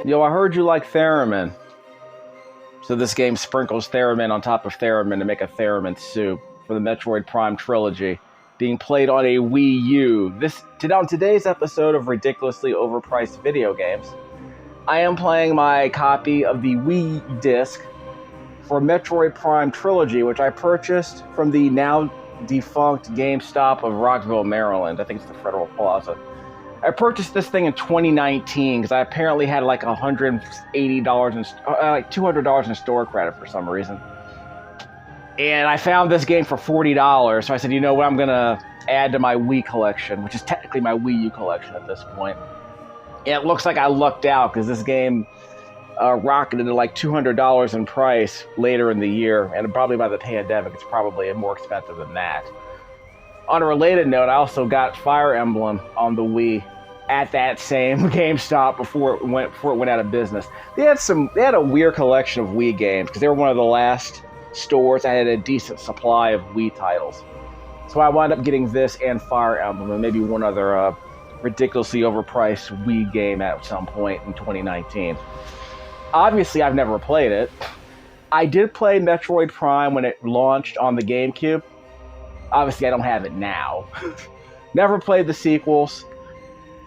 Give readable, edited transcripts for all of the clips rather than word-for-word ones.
Yo, I heard you like theremin. So this game sprinkles theremin on top of theremin to make a theremin soup for the Metroid Prime Trilogy, being played on a Wii U. On today's episode of Ridiculously Overpriced Video Games, I am playing my copy of the Wii disc for Metroid Prime Trilogy, which I purchased from the now defunct GameStop of Rockville, Maryland. I think it's the Federal Plaza. I purchased this thing in 2019 because I apparently had like $180 like $200 in store credit for some reason. And I found this game for $40, so I said, you know what, I'm going to add to my Wii collection, which is technically my Wii U collection at this point. And it looks like I lucked out because this game rocketed to like $200 in price later in the year, and probably by the pandemic, it's probably more expensive than that. On a related note, I also got Fire Emblem on the Wii at that same GameStop before it went out of business. They had a weird collection of Wii games because they were one of the last stores that had a decent supply of Wii titles. So I wound up getting this and Fire Emblem and maybe one other ridiculously overpriced Wii game at some point in 2019. Obviously, I've never played it. I did play Metroid Prime when it launched on the Gamecube. Obviously, I don't have it now. Never played the sequels.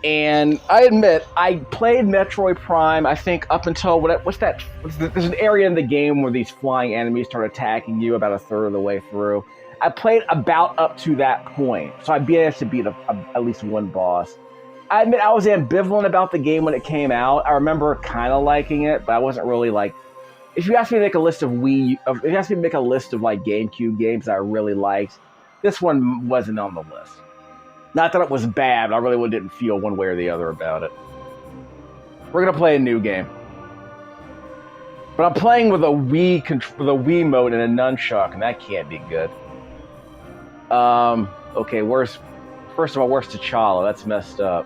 And I admit, I played Metroid Prime, I think, up until... There's an area in the game where these flying enemies start attacking you about a third of the way through. I played about up to that point. So I'd be able to beat at least one boss. I admit, I was ambivalent about the game when it came out. I remember kind of liking it, but I wasn't really like... If you asked me to make a list of if you asked me to make a list of like GameCube games that I really liked, this one wasn't on the list. Not that it was bad, but I really didn't feel one way or the other about it. We're gonna play a new game, but I'm playing with a Wiimote and a nunchuck, and that can't be good. Okay, first of all, where's T'Challa? That's messed up.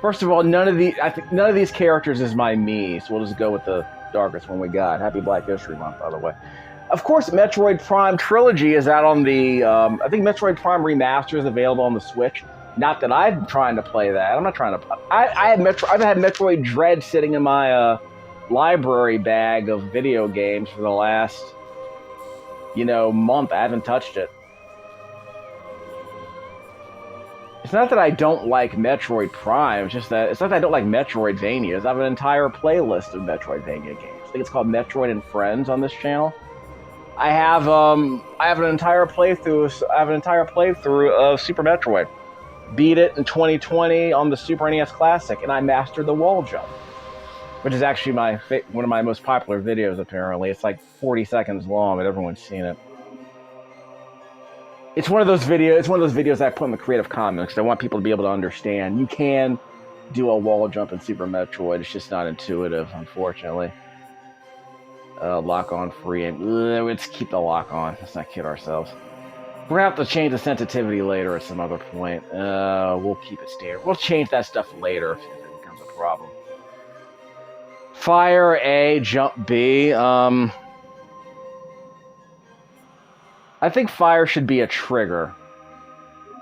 First of all, none of these characters is my Mii, so we'll just go with the darkest one we got. Happy Black History Month, by the way. Of course, Metroid Prime Trilogy is out on the... I think Metroid Prime Remaster is available on the Switch. Not that I'm trying to play that. I'm not trying to... I've had Metroid Dread sitting in my library bag of video games for the last, month. I haven't touched it. It's not that I don't like Metroid Prime. It's not that I don't like Metroidvanias. I have an entire playlist of Metroidvania games. I think it's called Metroid and Friends on this channel. I have an entire playthrough of Super Metroid. Beat it in 2020 on the Super NES Classic, and I mastered the wall jump, which is actually one of my most popular videos. Apparently, it's like 40 seconds long, but everyone's seen it. It's one of those videos I put in the Creative Commons because I want people to be able to understand. You can do a wall jump in Super Metroid. It's just not intuitive, unfortunately. Lock on free aim. Let's keep the lock on. Let's not kid ourselves. We're gonna have to change the sensitivity later at some other point. We'll keep it standard. We'll change that stuff later if it becomes a problem. Fire A, jump B. I think fire should be a trigger.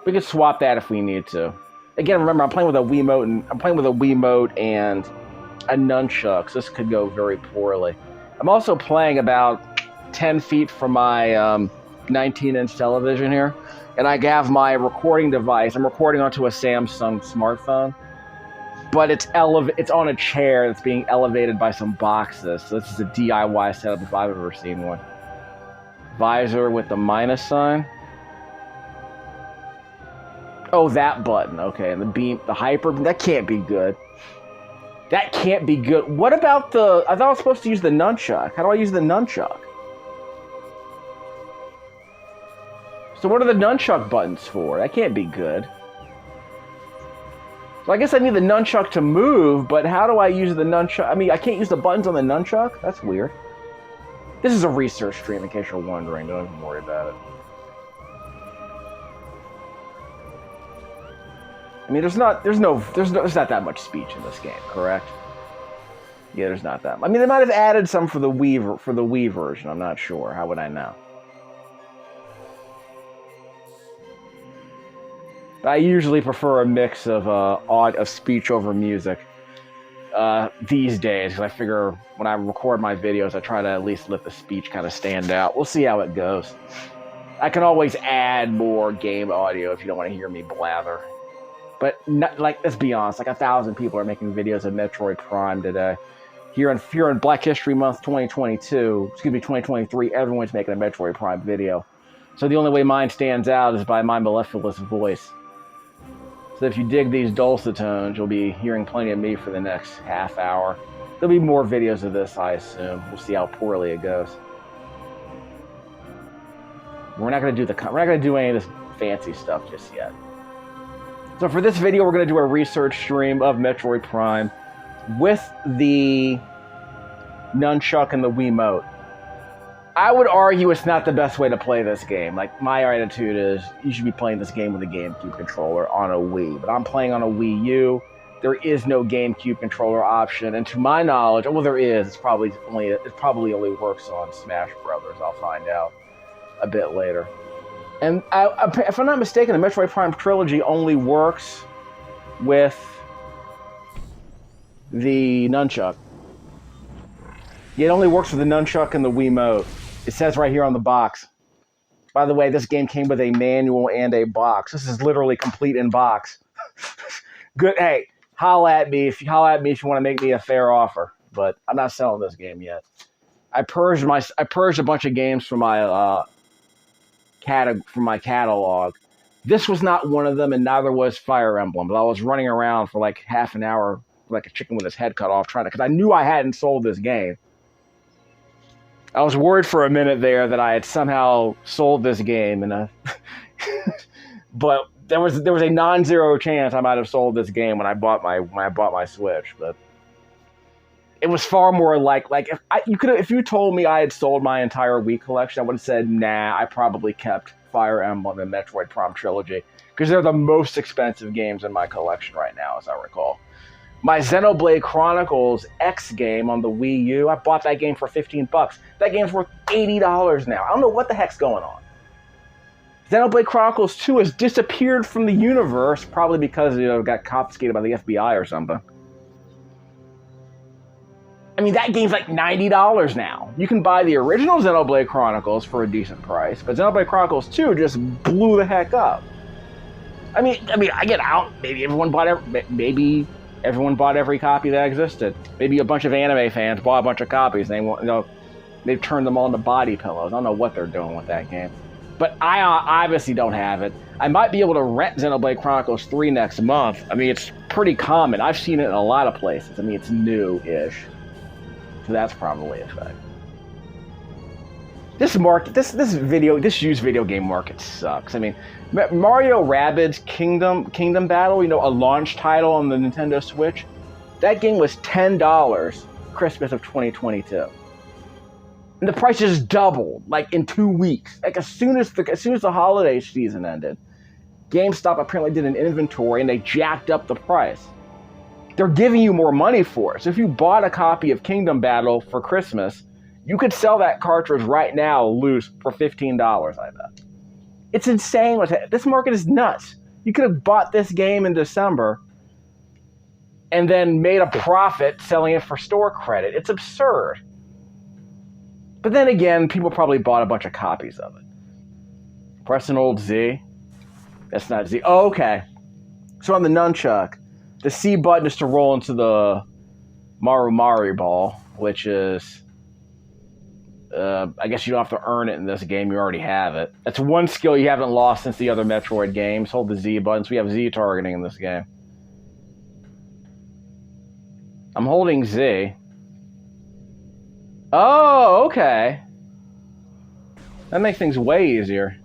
We could swap that if we need to. Again, remember, I'm playing with a Wiimote and a nunchuck, so this could go very poorly. I'm also playing about 10 feet from my 19-inch television here, and I have my recording device. I'm recording onto a Samsung smartphone, but it's on a chair that's being elevated by some boxes. So this is a DIY setup if I've ever seen one. Visor with the minus sign. Oh, that button. Okay, and the beam, the hyper. That can't be good. That can't be good. What about I thought I was supposed to use the nunchuck. How do I use the nunchuck? So what are the nunchuck buttons for? That can't be good. So I guess I need the nunchuck to move, but how do I use the nunchuck? I mean, I can't use the buttons on the nunchuck? That's weird. This is a research stream, in case you're wondering. Don't even worry about it. I mean, there's not that much speech in this game, correct? Yeah, there's not that. I mean, they might have added some for the Wii version. I'm not sure. How would I know? I usually prefer a mix of speech over music. these days, because I figure when I record my videos, I try to at least let the speech kind of stand out. We'll see how it goes. I can always add more game audio if you don't want to hear me blather. But let's be honest, 1,000 people are making videos of Metroid Prime today. Here in Black History Month 2023, everyone's making a Metroid Prime video. So the only way mine stands out is by my mellifluous voice. So if you dig these dulcet tones, you'll be hearing plenty of me for the next half hour. There'll be more videos of this, I assume. We'll see how poorly it goes. We're not going to do any of this fancy stuff just yet. So for this video, we're going to do a research stream of Metroid Prime with the nunchuck and the Wiimote. I would argue it's not the best way to play this game. Like, my attitude is you should be playing this game with a GameCube controller on a Wii. But I'm playing on a Wii U. There is no GameCube controller option, and to my knowledge, well, there is. It probably only works on Smash Brothers. I'll find out a bit later. And if I'm not mistaken, the Metroid Prime Trilogy only works with the nunchuck. Yeah, it only works with the nunchuck and the Wiimote. It says right here on the box. By the way, this game came with a manual and a box. This is literally complete in box. Good. Hey, holla at me if you want to make me a fair offer. But I'm not selling this game yet. I purged a bunch of games from my catalog. This was not one of them, and neither was Fire Emblem. But I was running around for like half an hour like a chicken with his head cut off, because I knew I hadn't sold this game. I was worried for a minute there that I had somehow sold this game, but there was a non-zero chance I might have sold this game when I bought my Switch. But it was far more like if you told me I had sold my entire Wii collection, I would have said, nah, I probably kept Fire Emblem and Metroid Prime Trilogy, because they're the most expensive games in my collection right now, as I recall. My Xenoblade Chronicles X game on the Wii U, I bought that game for $15. That game's worth $80 now. I don't know what the heck's going on. Xenoblade Chronicles 2 has disappeared from the universe, probably because it got confiscated by the FBI or something. I mean, that game's like $90 now. You can buy the original Xenoblade Chronicles for a decent price, but Xenoblade Chronicles 2 just blew the heck up. I mean, I get out. Maybe everyone bought every copy that existed. Maybe a bunch of anime fans bought a bunch of copies. And they've turned them all into body pillows. I don't know what they're doing with that game. But I obviously don't have it. I might be able to rent Xenoblade Chronicles 3 next month. I mean, it's pretty common. I've seen it in a lot of places. I mean, it's new-ish. So that's probably a fact. This used video game market sucks. I mean, Mario Rabbids Kingdom Battle, a launch title on the Nintendo Switch, that game was $10 Christmas of 2022. And the price just doubled, like in 2 weeks. Like as soon as the holiday season ended, GameStop apparently did an inventory and they jacked up the price. They're giving you more money for it. So if you bought a copy of Kingdom Battle for Christmas, you could sell that cartridge right now loose for $15, I bet. It's insane. This market is nuts. You could have bought this game in December and then made a profit selling it for store credit. It's absurd. But then again, people probably bought a bunch of copies of it. Press an old Z. That's not Z. Oh, okay. So on the nunchuck, the C button is to roll into the Maru ball, which is... I guess you don't have to earn it in this game. You already have it. That's one skill you haven't lost since the other Metroid games. Hold the Z button. So we have Z targeting in this game. I'm holding Z. Oh, okay. That makes things way easier.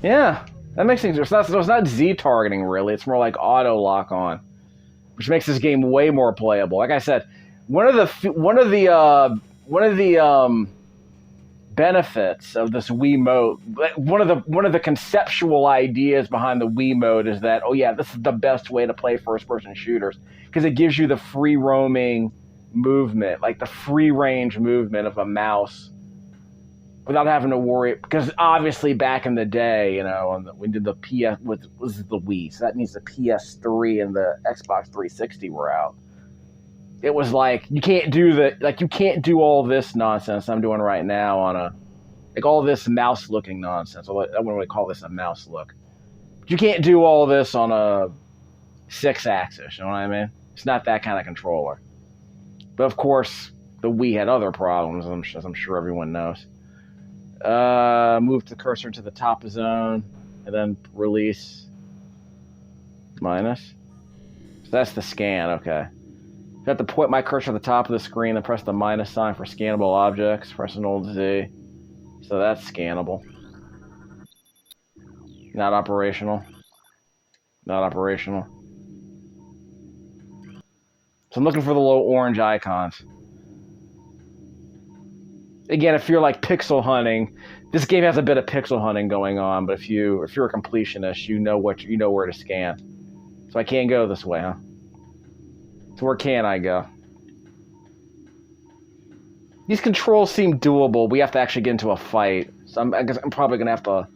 Yeah, that makes things... It's not Z targeting, really. It's more like auto lock on, which makes this game way more playable. Like I said, one of the benefits of this Wiimote, one of the conceptual ideas behind the Wiimote is that, oh yeah, this is the best way to play first-person shooters, because it gives you the free roaming movement, like the free range movement of a mouse without having to worry, because obviously back in the day, you know, we did the PS was the Wii, so that means the PS3 and the Xbox 360 were out. It was like you can't do all this nonsense I'm doing right now on a like all this mouse looking nonsense. I wouldn't really call this a mouse look. You can't do all this on a 6-axis. You know what I mean? It's not that kind of controller. But of course, the Wii had other problems, as I'm sure everyone knows. Move the cursor to the top zone, and then release minus. So that's the scan, okay. I have to point my cursor at the top of the screen and press the minus sign for scannable objects, press an old Z. So that's scannable. Not operational. Not operational. So I'm looking for the little orange icons. Again, if you're like pixel hunting, this game has a bit of pixel hunting going on, but if you're a completionist, you know where to scan. So I can't go this way, huh? So where can I go? These controls seem doable. We have to actually get into a fight. So I guess I'm probably gonna have to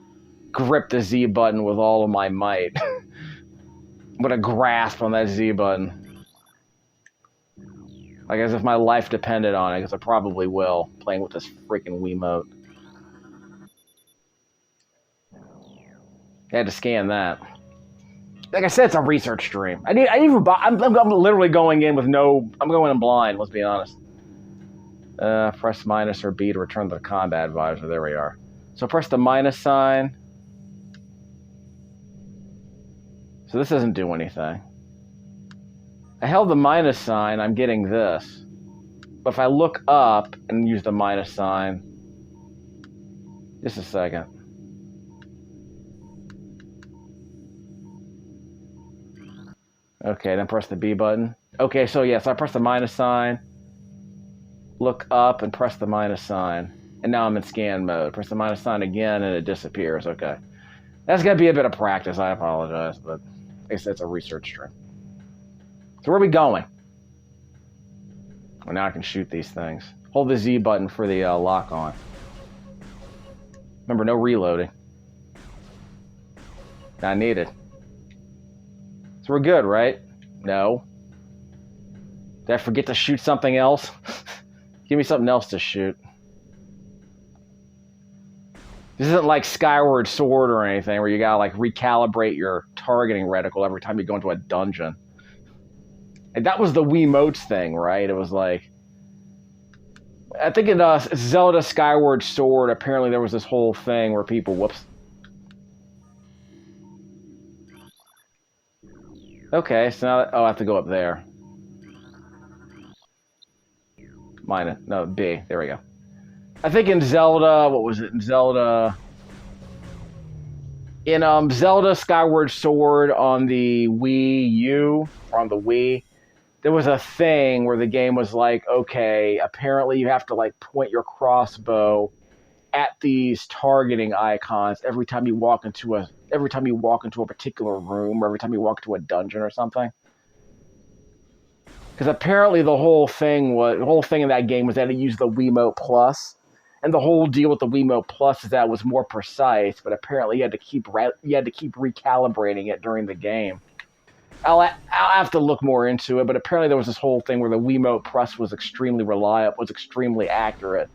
grip the Z button with all of my might. I'm gonna grasp on that Z button. Like as if my life depended on it, because I probably will, playing with this freaking Wiimote. I had to scan that. Like I said, it's a research stream. I'm literally going in with I'm going in blind, let's be honest. Press minus or B to return to the combat visor. There we are. So press the minus sign. So this doesn't do anything. I held the minus sign, I'm getting this. But if I look up and use the minus sign, just a second. Okay, then press the B button. Okay, so yeah, so I press the minus sign, look up and press the minus sign. And now I'm in scan mode. Press the minus sign again and it disappears, okay. That's gonna be a bit of practice, I apologize, but I guess it's a research stream. So where are we going? Well, now I can shoot these things. Hold the Z button for the lock on. Remember, no reloading. Not needed. So we're good, right? No. Did I forget to shoot something else? Give me something else to shoot. This isn't like Skyward Sword or anything where you gotta like recalibrate your targeting reticle every time you go into a dungeon. And that was the Wiimote's thing, right? It was like, I think in Zelda Skyward Sword, apparently there was this whole thing where people, whoops. Okay, so now, I have to go up there. Minus, no, B, there we go. I think in Zelda, what was it? In Zelda Skyward Sword on the Wii U, or on the Wii, there was a thing where the game was like, okay, apparently you have to like point your crossbow at these targeting icons every time you walk into a particular room, or every time you walk into a dungeon or something. Because apparently the whole thing in that game was that it used the Wiimote Plus. And the whole deal with the Wiimote Plus is that it was more precise, but apparently you had to keep recalibrating it during the game. I'll have to look more into it, but apparently there was this whole thing where the Wiimote Plus was extremely reliable, was extremely accurate,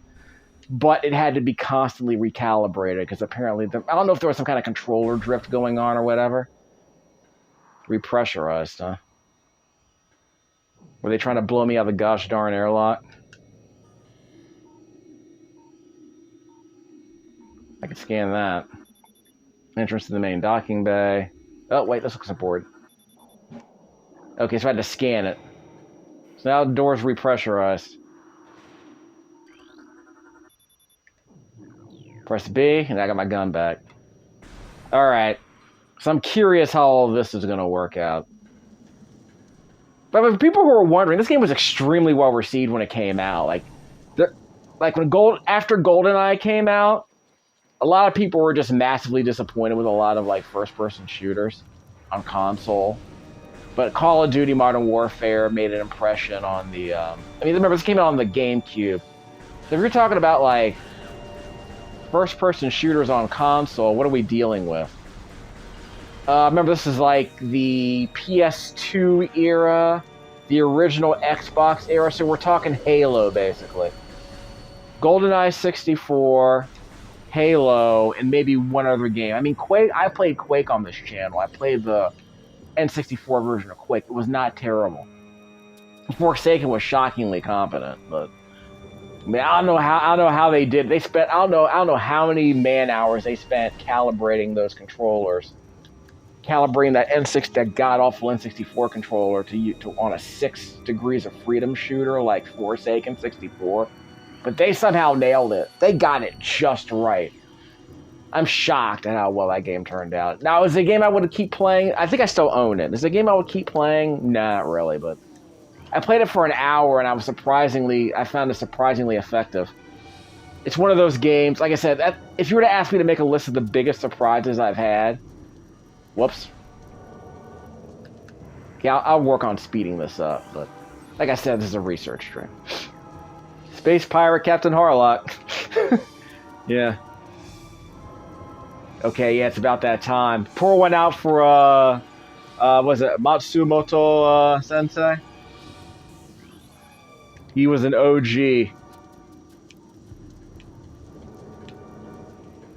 but it had to be constantly recalibrated because apparently I don't know if there was some kind of controller drift going on or whatever. Repressurized, huh? Were they trying to blow me out of the gosh darn airlock? I can scan that. Entrance to the main docking bay. Oh, wait, this looks important. Okay, so I had to scan it. So now the door's repressurized. Press B, and I got my gun back. Alright. So I'm curious how all of this is going to work out. But for people who are wondering, this game was extremely well received when it came out. After GoldenEye came out, a lot of people were just massively disappointed with a lot of like first-person shooters on console. But Call of Duty Modern Warfare made an impression on the... remember, this came out on the GameCube. So if you're talking about like First-person shooters on console. What are we dealing with? Remember, this is like the PS2 era, the original Xbox era, so we're talking Halo, basically. GoldenEye 64, Halo, and maybe one other game. I mean, Quake. I played Quake on this channel. I played the N64 version of Quake. It was not terrible. Forsaken was shockingly competent, but I mean, I don't know how they did. They spent I don't know how many man hours they spent calibrating those controllers, calibrating that god awful N64 controller to on a 6 degrees of freedom shooter like Forsaken 64. But they somehow nailed it. They got it just right. I'm shocked at how well that game turned out. Now, is it a game I would keep playing? I think I still own it. Is it a game I would keep playing? Nah, not really, but I played it for an hour, and I found it surprisingly effective. It's one of those games, like I said, if you were to ask me to make a list of the biggest surprises I've had, whoops. Yeah, I'll work on speeding this up, but like I said, this is a research stream. Space Pirate Captain Harlock. Yeah. Okay, yeah, it's about that time. Pour one out for, was it Matsumoto Sensei? He was an OG.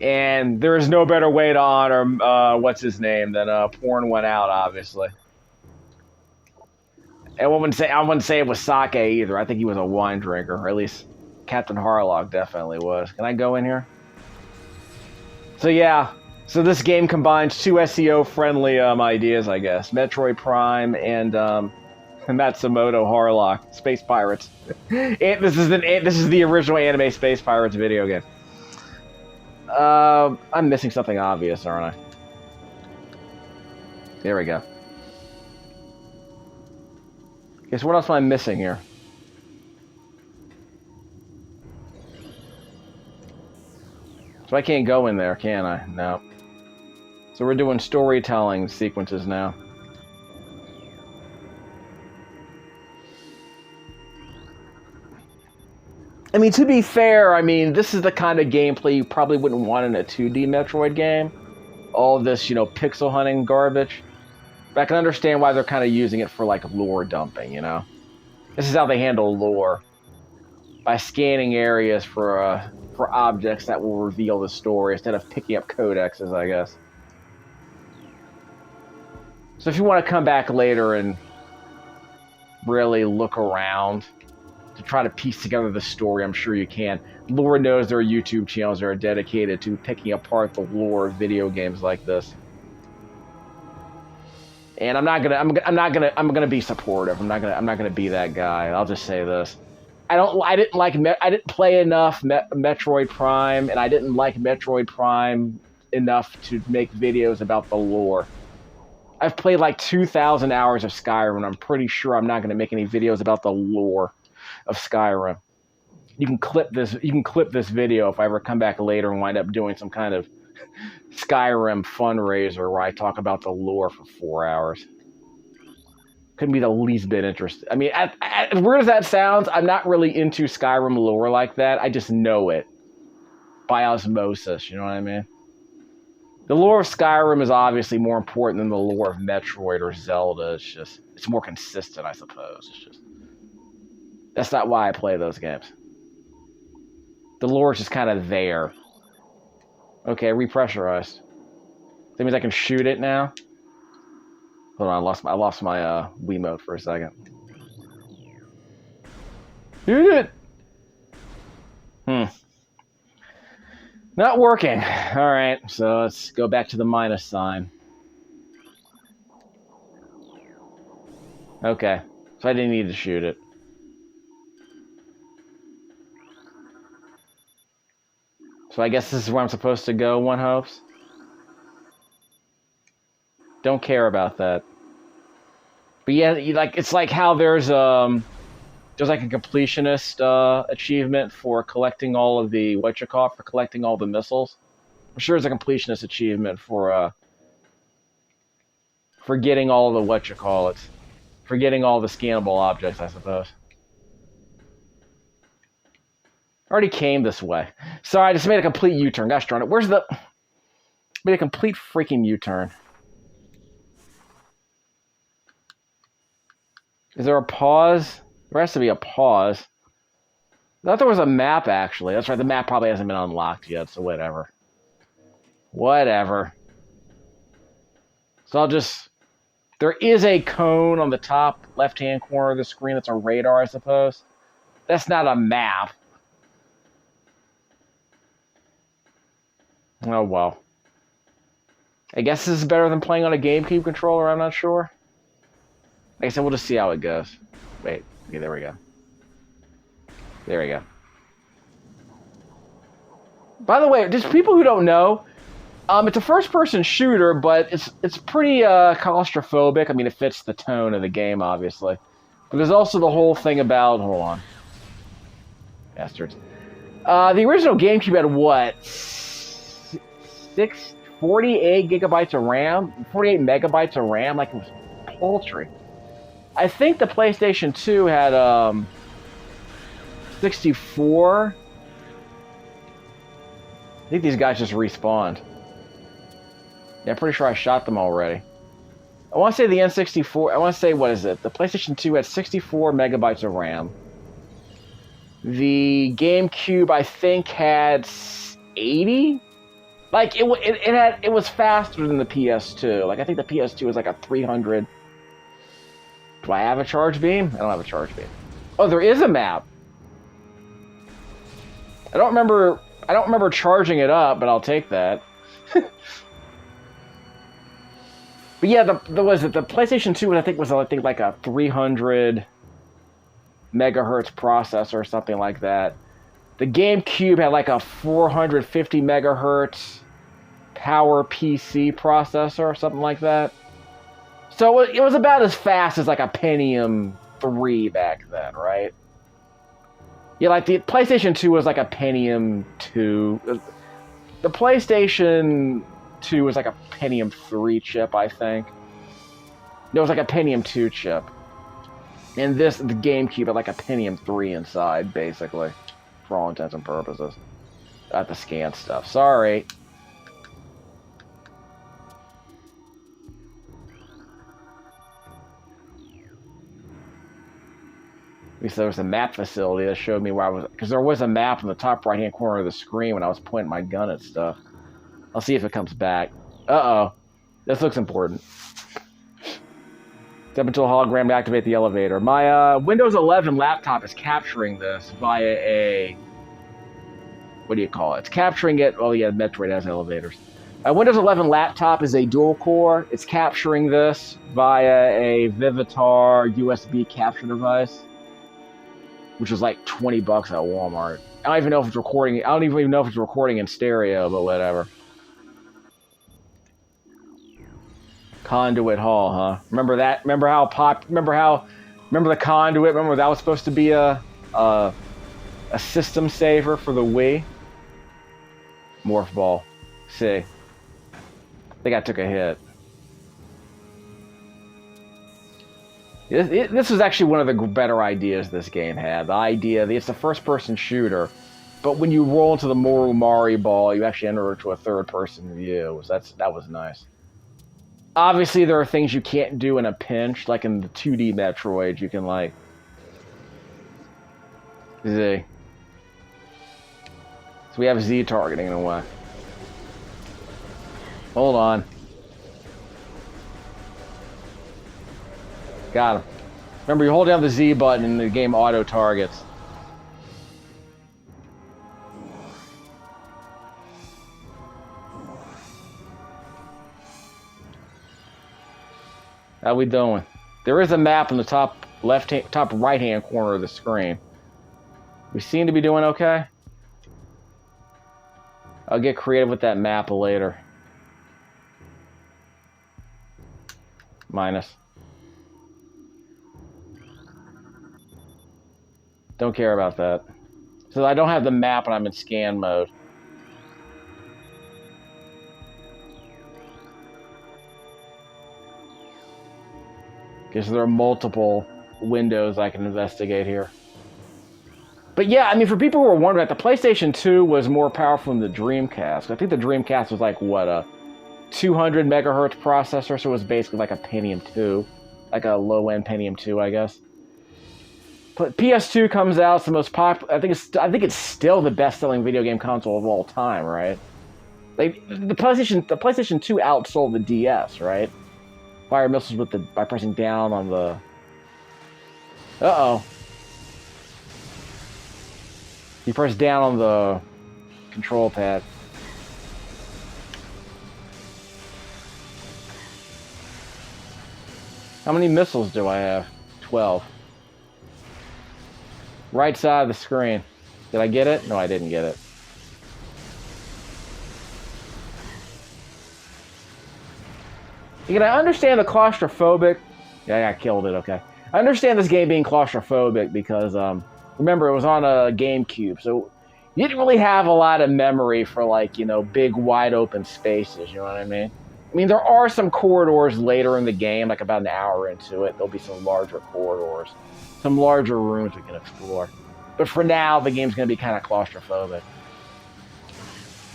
And there is no better way to honor, what's his name, than pouring one out, obviously. I wouldn't say it was sake either. I think he was a wine drinker, or at least Captain Harlock definitely was. Can I go in here? So yeah, so this game combines two SEO-friendly ideas, I guess. Metroid Prime and Matsumoto Harlock, Space Pirates. This is the original anime Space Pirates video game. I'm missing something obvious, aren't I? There we go. Okay, so what else am I missing here? So I can't go in there, can I? No. So we're doing storytelling sequences now. I mean, to be fair, I mean, this is the kind of gameplay you probably wouldn't want in a 2D Metroid game. All this, you know, pixel hunting garbage. But I can understand why they're kind of using it for, like, lore dumping, you know? This is how they handle lore. By scanning areas for objects that will reveal the story instead of picking up codexes, I guess. So if you want to come back later and really look around to try to piece together the story, I'm sure you can. Lord knows there are YouTube channels that are dedicated to picking apart the lore of video games like this. And I'm gonna be supportive. I'm not gonna be that guy. I'll just say this: I didn't play enough Metroid Prime, and I didn't like Metroid Prime enough to make videos about the lore. I've played like 2,000 hours of Skyrim, and I'm pretty sure I'm not gonna make any videos about the lore of Skyrim. You can clip this video if I ever come back later and wind up doing some kind of Skyrim fundraiser where I talk about the lore for 4 hours. Couldn't be the least bit interested. I mean, as weird as that sounds, I'm not really into Skyrim lore like that. I just know it by osmosis, you know what I mean? The lore of Skyrim is obviously more important than the lore of Metroid or Zelda. It's more consistent, I suppose. That's not why I play those games. The lore is just kind of there. Okay, repressurized. That means I can shoot it now. Hold on, I lost my Wiimote for a second. Shoot it! Not working. Alright, so let's go back to the minus sign. Okay, so I didn't need to shoot it. So I guess this is where I'm supposed to go, one hopes? Don't care about that. But yeah, it's like how there's like a completionist achievement for collecting all of the for collecting all the missiles. I'm sure there's a completionist achievement for getting all the for getting all the scannable objects, I suppose. already came this way. Sorry, I just made a complete U-turn. Gosh darn it. Where's the... Made a complete freaking U-turn. Is there a pause? There has to be a pause. I thought there was a map, actually. That's right, the map probably hasn't been unlocked yet, so whatever. Whatever. So I'll just... There is a cone on the top left-hand corner of the screen that's a radar, I suppose. That's not a map. Oh, well. I guess this is better than playing on a GameCube controller, I'm not sure. Like I said, we'll just see how it goes. Wait, okay, there we go. There we go. By the way, just people who don't know, it's a first-person shooter, but it's pretty claustrophobic. I mean, it fits the tone of the game, obviously. But there's also the whole thing about... Hold on. Bastards. The original GameCube had what? 48 gigabytes of RAM? 48 megabytes of RAM? Like, it was paltry. I think the PlayStation 2 had 64. I think these guys just respawned. Yeah, I'm pretty sure I shot them already. I want to say the N64... I want to say, what is it? The PlayStation 2 had 64 megabytes of RAM. The GameCube, I think, had 80? Like, it was faster than the PS2. Like, I think the PS2 was like a 300... Do I have a charge beam? I don't have a charge beam. Oh, there is a map. I don't remember charging it up, but I'll take that. But yeah, the PlayStation 2 I think was like a 300 megahertz processor or something like that. The GameCube had like a 450 megahertz power PC processor or something like that. So it was about as fast as like a Pentium 3 back then, right? Yeah, like the PlayStation 2 was like a Pentium 2. The PlayStation 2 was like a Pentium 3 chip, I think. No, it was like a Pentium 2 chip. And the GameCube had like a Pentium 3 inside, basically. For all intents and purposes. I have to scan stuff. Sorry. At least there was a map facility that showed me where I was... Because there was a map in the top right-hand corner of the screen when I was pointing my gun at stuff. I'll see if it comes back. Uh-oh. This looks important. Step into a hologram to activate the elevator. My Windows 11 laptop is capturing this via a... What do you call it? It's capturing it... Oh, yeah, Metroid has elevators. My Windows 11 laptop is a dual-core. It's capturing this via a Vivitar USB capture device, which was like $20 at Walmart. I don't even know if it's recording. I don't even know if it's recording in stereo, but whatever. Conduit Hall, huh? Remember that? Remember the Conduit? Remember that was supposed to be a system saver for the Wii? Morph Ball. See. I think I took a hit. This was actually one of the better ideas this game had. The idea that it's a first-person shooter, but when you roll into the Mori ball, you actually enter into a third-person view. That was nice. Obviously, there are things you can't do in a pinch, like in the 2D Metroid. You can, like... Z. So we have Z targeting in a way. Hold on. Got him. Remember, you hold down the Z button and the game auto-targets. How we doing? There is a map in the top right-hand corner of the screen. We seem to be doing okay. I'll get creative with that map later. Minus. Don't care about that. So I don't have the map and I'm in scan mode. Because there are multiple windows I can investigate here. But yeah, I mean, for people who are wondering, the PlayStation 2 was more powerful than the Dreamcast. I think the Dreamcast was like, what, a 200 megahertz processor, so it was basically like a Pentium 2. Like a low-end Pentium 2, I guess. But PS2 comes out, it's the most popular. I think it's still the best-selling video game console of all time, right? Like the PlayStation 2 outsold the DS, right? Fire missiles by pressing down on the. Uh-oh. You press down on the control pad. How many missiles do I have? 12. Right side of the screen. Did I get it? No, I didn't get it. Again, I understand the claustrophobic. Yeah, I killed it, okay. I understand this game being claustrophobic because, remember, it was on a GameCube, so you didn't really have a lot of memory for, like, you know, big, wide open spaces, you know what I mean? I mean, there are some corridors later in the game, like about an hour into it. There'll be some larger corridors, some larger rooms we can explore. But for now, the game's going to be kind of claustrophobic.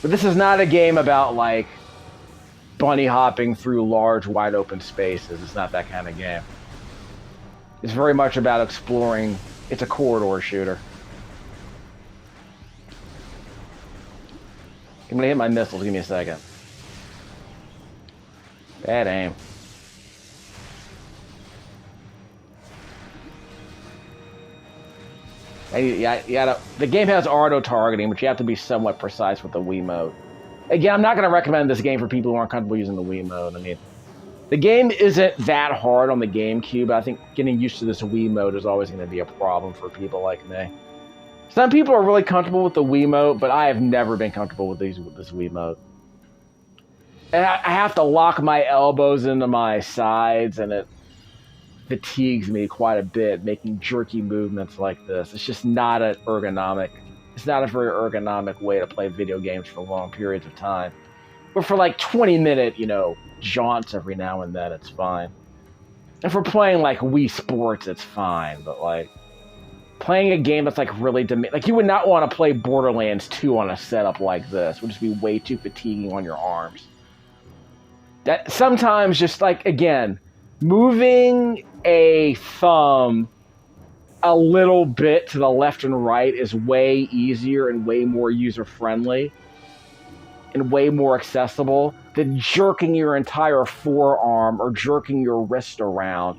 But this is not a game about, like, bunny hopping through large, wide open spaces. It's not that kind of game. It's very much about exploring. It's a corridor shooter. I'm going to hit my missiles. Give me a second. Bad aim. The game has auto-targeting, but you have to be somewhat precise with the Wiimote. Again, I'm not going to recommend this game for people who aren't comfortable using the Wiimote. I mean, the game isn't that hard on the GameCube. I think getting used to this Wiimote is always going to be a problem for people like me. Some people are really comfortable with the Wiimote, but I have never been comfortable with this Wiimote. And I have to lock my elbows into my sides, and it fatigues me quite a bit, making jerky movements like this. It's just not an ergonomic. It's not a very ergonomic way to play video games for long periods of time. But for like 20-minute, you know, jaunts every now and then, it's fine. And for playing like Wii Sports, it's fine. But like playing a game that's like really like you would not want to play Borderlands 2 on a setup like this. It would just be way too fatiguing on your arms. That sometimes just like, again, moving a thumb a little bit to the left and right is way easier and way more user-friendly and way more accessible than jerking your entire forearm or jerking your wrist around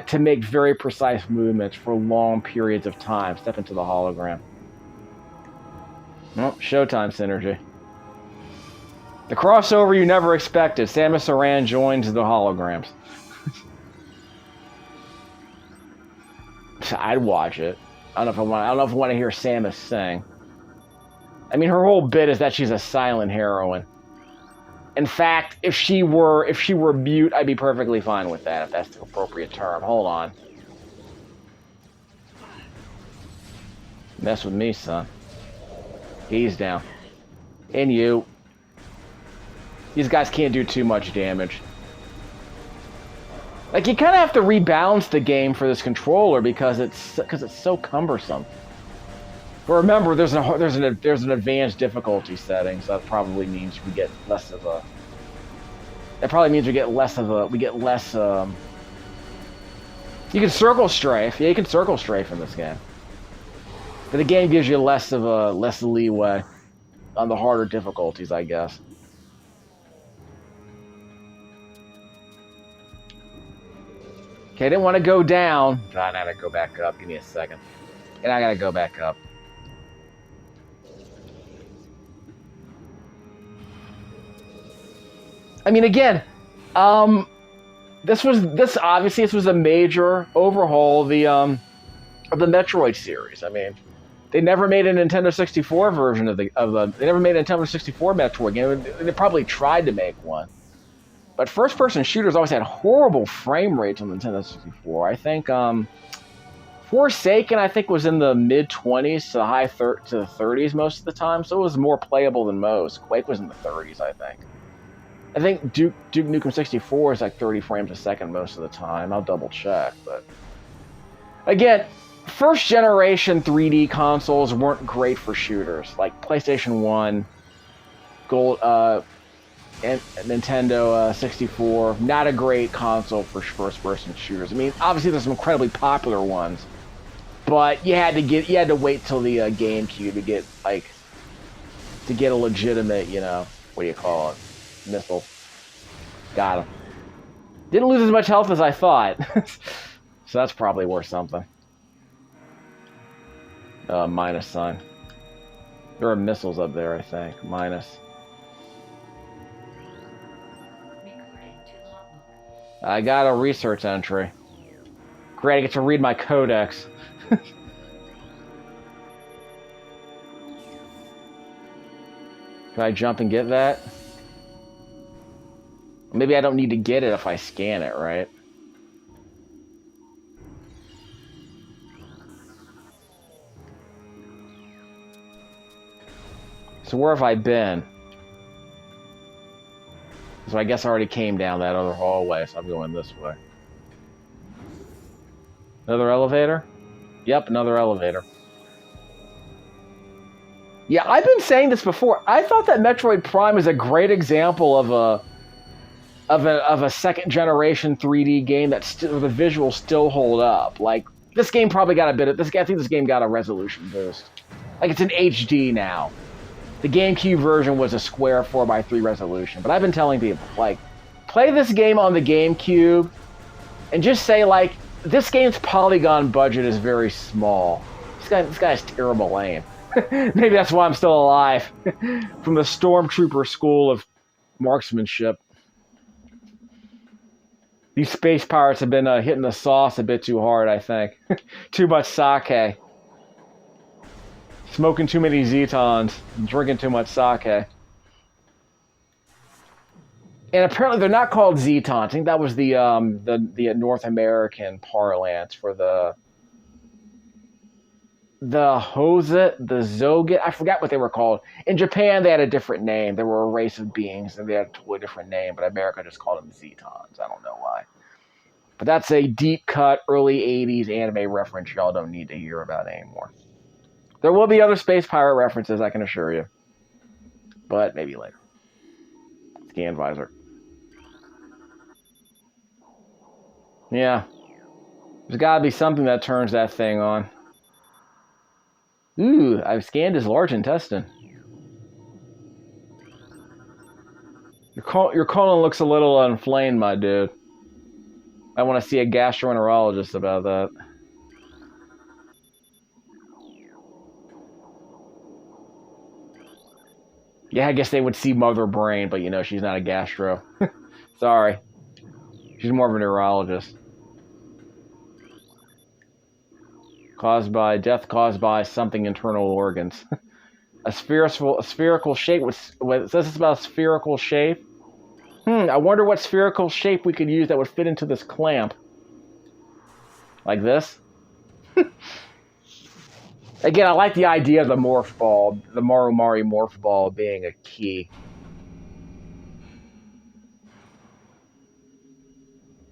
to make very precise movements for long periods of time. Step into the hologram. Oh, Showtime synergy. The crossover you never expected. Samus Aran joins the holograms. I'd watch it. I don't know if I want to hear Samus sing. I mean, her whole bit is that she's a silent heroine. In fact, if she were mute, I'd be perfectly fine with that, if that's the appropriate term. Hold on. Mess with me, son. He's down. And you. These guys can't do too much damage. Like, you kind of have to rebalance the game for this controller because it's so cumbersome. But remember, there's an advanced difficulty setting, so that probably means we get less of a. That probably means we get less. You can circle strafe. Yeah, you can circle strafe in this game. But the game gives you less leeway on the harder difficulties, I guess. Okay, I didn't want to go down. I gotta go back up. Give me a second. And I gotta go back up. I mean, again, this was a major overhaul of the Metroid series. I mean, they never made a Nintendo 64 version they never made a Nintendo 64 Metroid game. They probably tried to make one. But first-person shooters always had horrible frame rates on the Nintendo 64. I think Forsaken, I think, was in the mid-20s to the 30s most of the time, so it was more playable than most. Quake was in the 30s, I think. I think Duke Nukem 64 is like 30 frames a second most of the time. I'll double-check, but... Again, first generation 3D consoles weren't great for shooters. Like PlayStation 1, Gold, and Nintendo 64, not a great console for first-person shooters. I mean, obviously there's some incredibly popular ones, but you had to wait till the GameCube to get a legitimate, you know, what do you call it, missile. Got him. Didn't lose as much health as I thought, so that's probably worth something. Minus sign. There are missiles up there, I think. Minus. I got a research entry. Great, I get to read my codex. Can I jump and get that? Maybe I don't need to get it if I scan it, right? So where have I been? So I guess I already came down that other hallway, so I'm going this way. Another elevator? Yep, another elevator. Yeah, I've been saying this before. I thought that Metroid Prime is a great example of a second generation 3D game that still, the visuals still hold up. Like, this game probably got a bit of I think this game got a resolution boost. Like, it's in HD now. The GameCube version was a square 4:3 resolution, but I've been telling people, like, play this game on the GameCube and just say, like, this game's polygon budget is very small. This guy's terrible aim. Maybe that's why I'm still alive. From the Stormtrooper school of marksmanship. These space pirates have been hitting the sauce a bit too hard, I think. Too much sake. Smoking too many Zetons, drinking too much sake. And apparently they're not called Zetons. I think that was the North American parlance for the Hozet, the Zoget. I forgot what they were called. In Japan, they had a different name. They were a race of beings, and they had a totally different name. But America just called them Zetons. I don't know why. But that's a deep-cut, early 80s anime reference y'all don't need to hear about anymore. There will be other Space Pirate references, I can assure you. But maybe later. Scan visor. Yeah. There's gotta be something that turns that thing on. Ooh, I've scanned his large intestine. Your colon looks a little inflamed, my dude. I want to see a gastroenterologist about that. Yeah, I guess they would see Mother Brain, but you know, she's not a gastro. Sorry. She's more of a neurologist. Death caused by something internal organs. A spherical shape. What says this about a spherical shape? I wonder what spherical shape we could use that would fit into this clamp. Like this? Again, I like the idea of the morph ball, the Marumari morph ball being a key.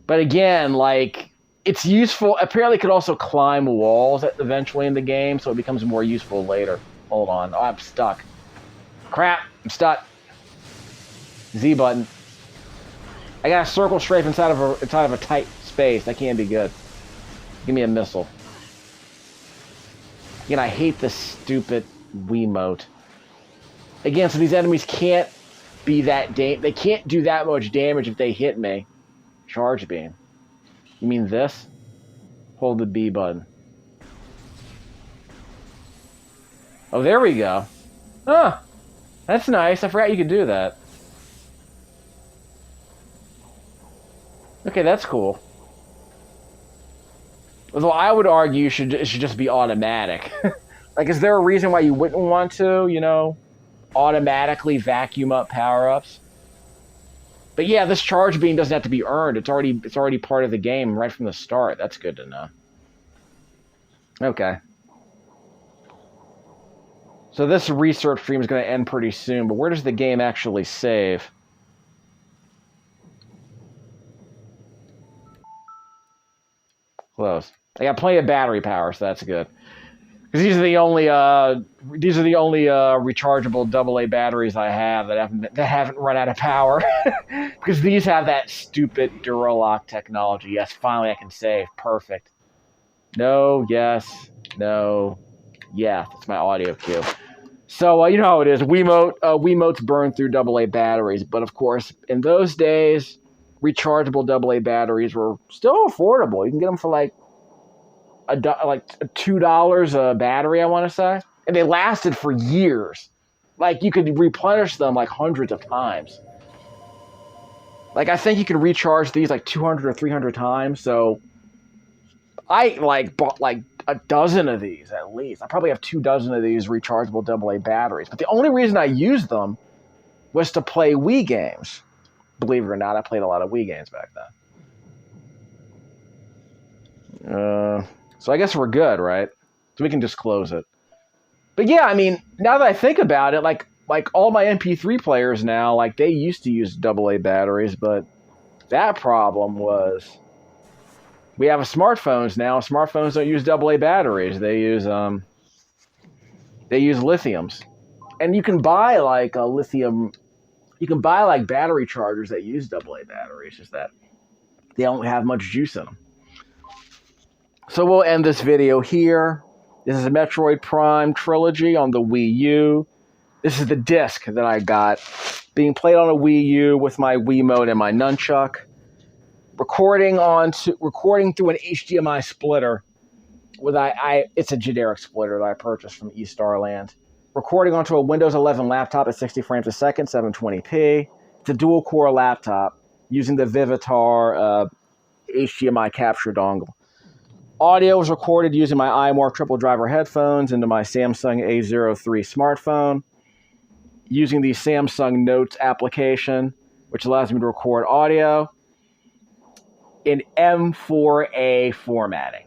But again, like, it's useful. Apparently, it could also climb walls eventually in the game, so it becomes more useful later. Hold on. Oh, I'm stuck. Crap. I'm stuck. Z button. I got a circle strafe inside of a tight space. That can't be good. Give me a missile. Again, I hate this stupid Wiimote. Again, so these enemies can't be that they can't do that much damage if they hit me. Charge beam. You mean this? Hold the B button. Oh, there we go. Huh. That's nice. I forgot you could do that. Okay, that's cool. Although I would argue it should just be automatic. Like, is there a reason why you wouldn't want to, you know, automatically vacuum up power-ups? But yeah, this charge beam doesn't have to be earned. It's already part of the game right from the start. That's good to know. Okay. So this research stream is going to end pretty soon, but where does the game actually save? Close. I got plenty of battery power, so that's good. Because these are the only rechargeable AA batteries I have that haven't run out of power. Because these have that stupid Duralock technology. Yes, finally I can save. Perfect. No, yes, no, yeah. That's my audio cue. So you know how it is. Wiimotes burn through AA batteries, but of course, in those days, rechargeable AA batteries were still affordable. You can get them for like $2 a battery, I want to say, and they lasted for years. Like you could replenish them like hundreds of times. Like I think you can recharge these like 200 or 300 times. So I like bought like a dozen of these at least. I probably have 2 dozen of these rechargeable AA batteries. But the only reason I used them was to play Wii games. Believe it or not, I played a lot of Wii games back then. So I guess we're good, right? So we can just close it. But yeah, I mean, now that I think about it, like all my MP3 players now, like they used to use AA batteries, but that problem was we have smartphones now. Smartphones don't use AA batteries. They use lithiums. And you can buy like a lithium, you can buy like battery chargers that use AA batteries, just that they don't have much juice in them. So we'll end this video here. This is a Metroid Prime Trilogy on the Wii U. This is the disc that I got, being played on a Wii U with my Wiimote and my nunchuck. Recording through an HDMI splitter. It's a generic splitter that I purchased from Eastarland. Recording onto a Windows 11 laptop at 60 frames a second, 720p. It's a dual-core laptop using the Vivitar HDMI capture dongle. Audio was recorded using my iMore triple driver headphones into my Samsung A03 smartphone, using the Samsung Notes application, which allows me to record audio in M4A formatting.